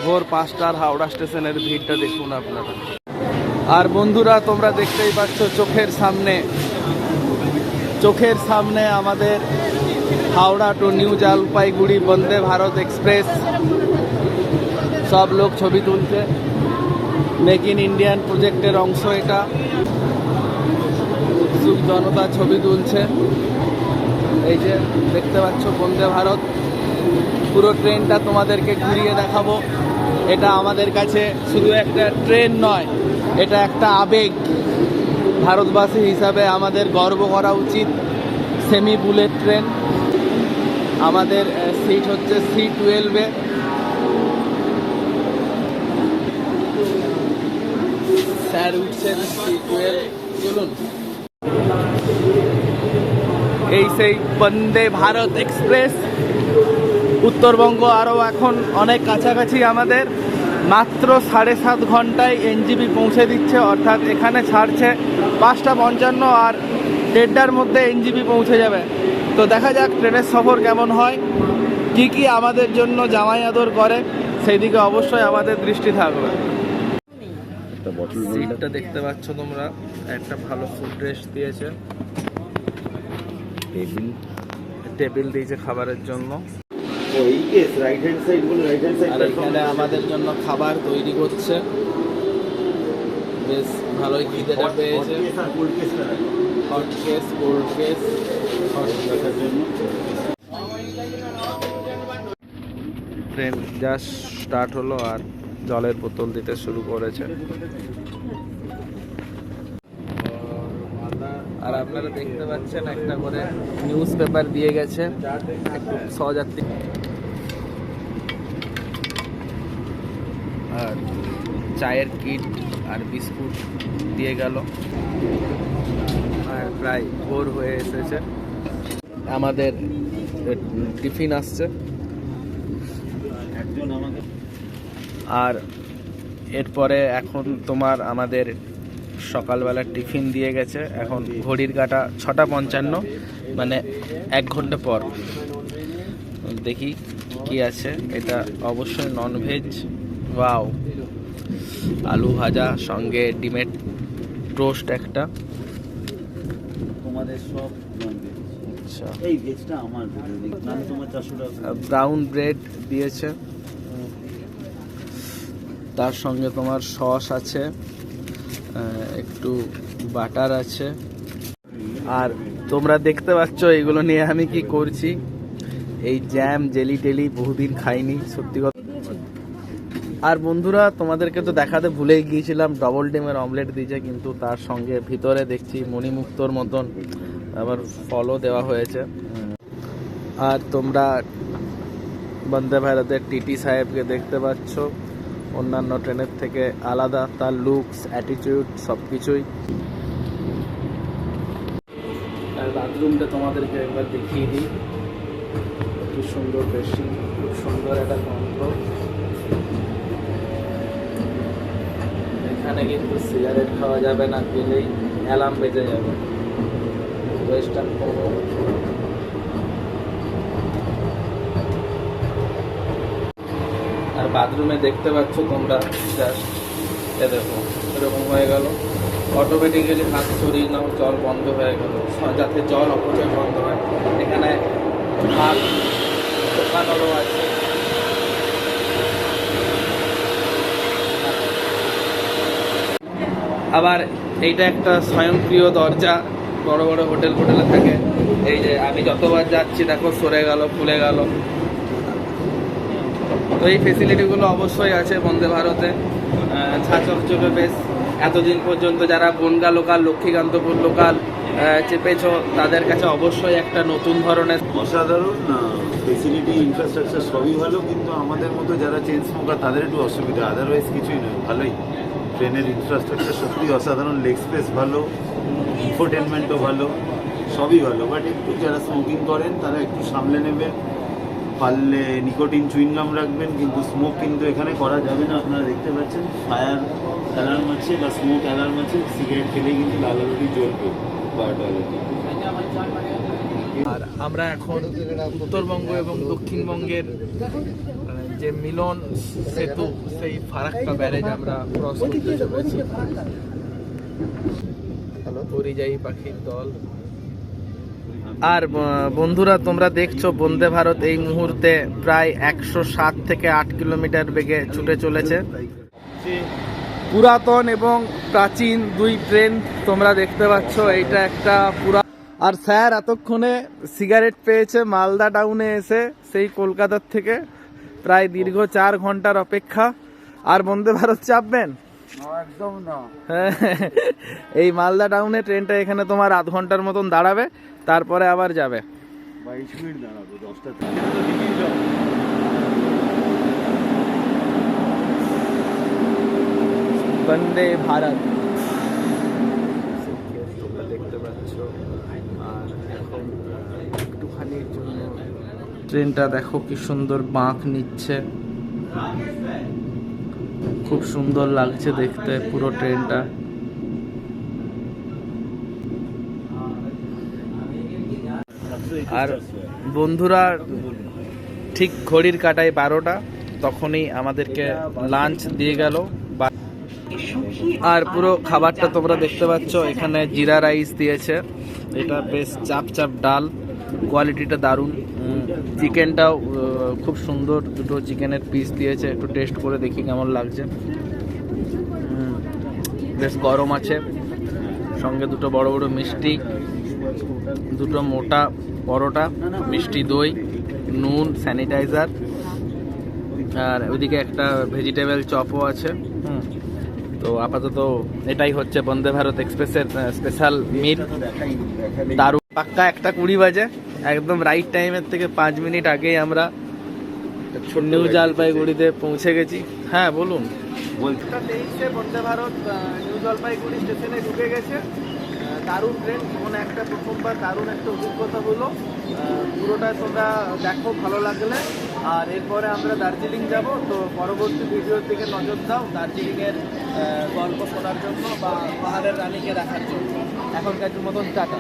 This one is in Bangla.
ভোর 5টার হাওড়া স্টেশনের ভিড়টা দেখুন আপনারা। আর বন্ধুরা, তোমরা দেখতেই পাচ্ছ চোখের সামনে আমাদের Howrah two new Jalpaiguri Vande Bharat express. সব লোক ছবি তুলছে, মেক ইন ইন্ডিয়ান প্রজেক্টের অংশ এটা। উৎসুক জনতা ছবি তুলছে। এই যে দেখতে পাচ্ছ বন্দে ভারত, পুরো ট্রেনটা তোমাদেরকে ঘুরিয়ে দেখাবো। এটা আমাদের কাছে শুধু একটা ট্রেন নয়, এটা একটা আবেগ। ভারতবাসী হিসাবে আমাদের গর্ব করা উচিত। সেমি বুলেট ট্রেন, আমাদের সিট হচ্ছে C12-এ। স্যার উঠছেন C12, চলুন। এই সেই বন্দে ভারত এক্সপ্রেস। উত্তরবঙ্গ আরও এখন অনেক কাছাকাছি আমাদের। মাত্র 7.5 ঘন্টায় এনজিপি পৌঁছে দিচ্ছে, অর্থাৎ এখানে ছাড়ছে 5:55 আর 1:30টার মধ্যে এনজিপি পৌঁছে যাবে। তো দেখা যাক ট্রেনের সফর কেমন হয়, কি আমাদের জন্য জামাই আদর করে, সেই দিকে অবশ্যই আমাদের দৃষ্টি থাকবে। সিটটা দেখতে পাচ্ছ তোমরা, একটা ভালো ফুড রেস্ট দিয়েছে, টেবিল দিয়েছে খাবারের জন্য। আর এখানে আমাদের জন্য খাবার তৈরি করছে, বেশ ভালোই খিদেটা পেয়েছে। Hot case, cold case train just start হলো আর জলের বোতল দিতে শুরু করেছে। আর আপনারা দেখতে পাচ্ছেন একটা করে নিউজ পেপার দিয়ে গেছে একটু সহযাত্রী, আর চায়ের কিট আর বিস্কুট দিয়ে গেল। আর প্রায় ভোর হয়ে এসেছে, আমাদের টিফিন আসছে। আর এরপরে এখন তোমার আমাদের সকালবেলা টিফিন দিয়ে গেছে। এখন ঘড়ির কাঁটা 6:55, মানে 1 ঘন্টা পর। দেখি কি আছে। এটা অবশ্যই ননভেজ। ওয়াও, আলু ভাজা সঙ্গে ডিমের টোস্ট একটা। তোমাদের সব আচ্ছা, এই ভেজটা আমার মানে তোমার 400 টাকা। ব্রাউন ব্রেড দিয়েছে, তার সঙ্গে তোমার সস আছে, একটু বাটার আছে। আর তোমরা দেখতে পাচ্ছ এগুলো নিয়ে আমি কি করছি। এই জ্যাম জেলি টেলি বহুদিন খাইনি সত্যি কথা। আর বন্ধুরা, তোমাদেরকে তো দেখাতে ভুলেই গিয়েছিলাম, ডবল ডিমের অমলেট দিয়েছে, কিন্তু তার সঙ্গে ভিতরে দেখছি মণিমুক্তর মতন আবার ফলও দেওয়া হয়েছে। আর তোমরা বন্দে ভারতের টিটি সাহেবকে দেখতে পাচ্ছ, অন্যান্য ট্রেনের থেকে আলাদা তার লুকস, অ্যাটিটিউড সব কিছুই। আর বাথরুমটা তোমাদেরকে একবার দেখিয়ে দিই, কি সুন্দর বেশি, খুব সুন্দর একটা কন্ট্রোল। এখানে কিন্তু সিগারেট খাওয়া যাবে না, গেলেই অ্যালার্ম বেজে যাবে। ওয়েস্টার্ন কোনো আর বাথরুমে দেখতে পাচ্ছ তোমরা, জাস্ট এ দেখো এরকম হয়ে গেল, অটোমেটিক্যালি হাত সরিয়ে নাও, জল বন্ধ হয়ে গেল, যাতে জল অপচয় বন্ধ হয়। এখানে হাত দোকানও আছে। আবার এইটা একটা স্বয়ংক্রিয় দরজা, বড় বড় হোটেলে থাকে। এই যে আমি যতবার যাচ্ছি দেখো সরে গেল, খুলে গেল। তো এই ফেসিলিটিগুলো অবশ্যই আছে বন্দে ভারতে। ছাচকচকে বেশ এতদিন পর্যন্ত যারা বনগা লোকাল, লক্ষ্মীকান্তপুর লোকাল চেপেছ, তাদের কাছে অবশ্যই একটা নতুন ধরনের অসাধারণ ফেসিলিটি, ইনফ্রাস্ট্রাকচার সবই ভালো, কিন্তু আমাদের মতো যারা চেন স্মোকার তাদের একটু অসুবিধা, আদারওয়াইজ কিছুই নয়, ভালোই। ট্রেনের ইনফ্রাস্ট্রাকচার সত্যি অসাধারণ, লেগ স্পেস ভালো, ইনফোটেনমেন্টও ভালো, সবই ভালো। বাট একটু যারা স্মোকিং করেন তারা একটু সামলে নেবেন, পারলে নিকোটিন চুইংগাম রাখবেন, কিন্তু স্মোক কিন্তু এখানে করা যাবে না। আপনারা দেখতে পাচ্ছেন ফায়ার অ্যালার্ম আছে বা স্মোক অ্যালার্ম আছে, সিগারেট খেলেই কিন্তু লাল আলোটি জ্বলবে টয়লেটে। আর আমরা এখন উত্তরবঙ্গ এবং দক্ষিণবঙ্গের যে মিলন সেতু সেই ফারাক্কা ব্যারেজ আমরা ক্রস করতে চলেছি। পরিযায়ী পাখির দল। আর বন্ধুরা তোমরা দেখছো বন্দে ভারত এই মুহূর্তে প্রায় 107 থেকে 8 কিলোমিটার বেগে ছুটে চলেছে। পুরাতন এবং প্রাচীন দুই ট্রেন তোমরা দেখতে পাচ্ছ। এইটা একটা আর স্যার এতক্ষণে সিগারেট পেয়েছে মালদা টাউনে এসে, সেই কলকাতার থেকে প্রায় দীর্ঘ 4 ঘন্টার অপেক্ষা। আর বন্দে ভারত চাপবেন? একদম না। এই মালদা টাউনে ট্রেনটা এখানে তোমার আধ ঘন্টার মতন দাঁড়াবে, তারপরে আবার যাবে। 22 মিনিট দাঁড়াবে, 10টা। বন্দে ভারত তোমরা দেখতে পাচ্ছ। আর এখন একটুখানির জন্য ট্রেনটা দেখো কি সুন্দর বাঁক নিচ্ছে, খুব সুন্দর লাগছে দেখতে পুরো ট্রেনটা। আর বন্ধুরা ঠিক ঘড়ির কাটায় 12টা, তখনই আমাদেরকে লাঞ্চ দিয়ে গেল। আর পুরো খাবারটা তোমরা দেখতে পাচ্ছ, এখানে জিরা রাইস দিয়েছে, এটা বেশ চাপ চাপ ডাল, কোয়ালিটিটা দারুণ। চিকেনটাও খুব সুন্দর, দুটো চিকেনের পিস দিয়েছে, একটু টেস্ট করে দেখি কেমন লাগছে। বেশ গরম আছে, সঙ্গে দুটো বড় বড় মিষ্টি, দুটো মোটা পরোটা, মিষ্টি দই, নুন, স্যানিটাইজার, আর ওইদিকে একটা ভেজিটেবল চপও আছে। তো আপাতত এটাই হচ্ছে বন্দে ভারত এক্সপ্রেসের স্পেশাল মিল। দারুণ। পাক্কা 1:20 বাজে, একদম রাইট টাইমের থেকে 5 মিনিট আগেই আমরা নিউ জলপাইগুড়িতে পৌঁছে গেছি। হ্যাঁ বলুন। 23-এ বন্দে ভারত নিউ জলপাইগুড়ি স্টেশনে ঢুকে গেছে। দারুণ ট্রেন, জীবনে একটা প্রথমবার দারুণ একটা অভিজ্ঞতা হলো। পুরোটা তোমরা দেখো ভালো লাগলে। আর এরপরে আমরা দার্জিলিং যাব, তো পরবর্তী ভিডিওর দিকে নজর দাও দার্জিলিংয়ের গল্প শোনার জন্য বা পাহাড়ের রানীকে দেখার জন্য। এখনকার মতন টাটা।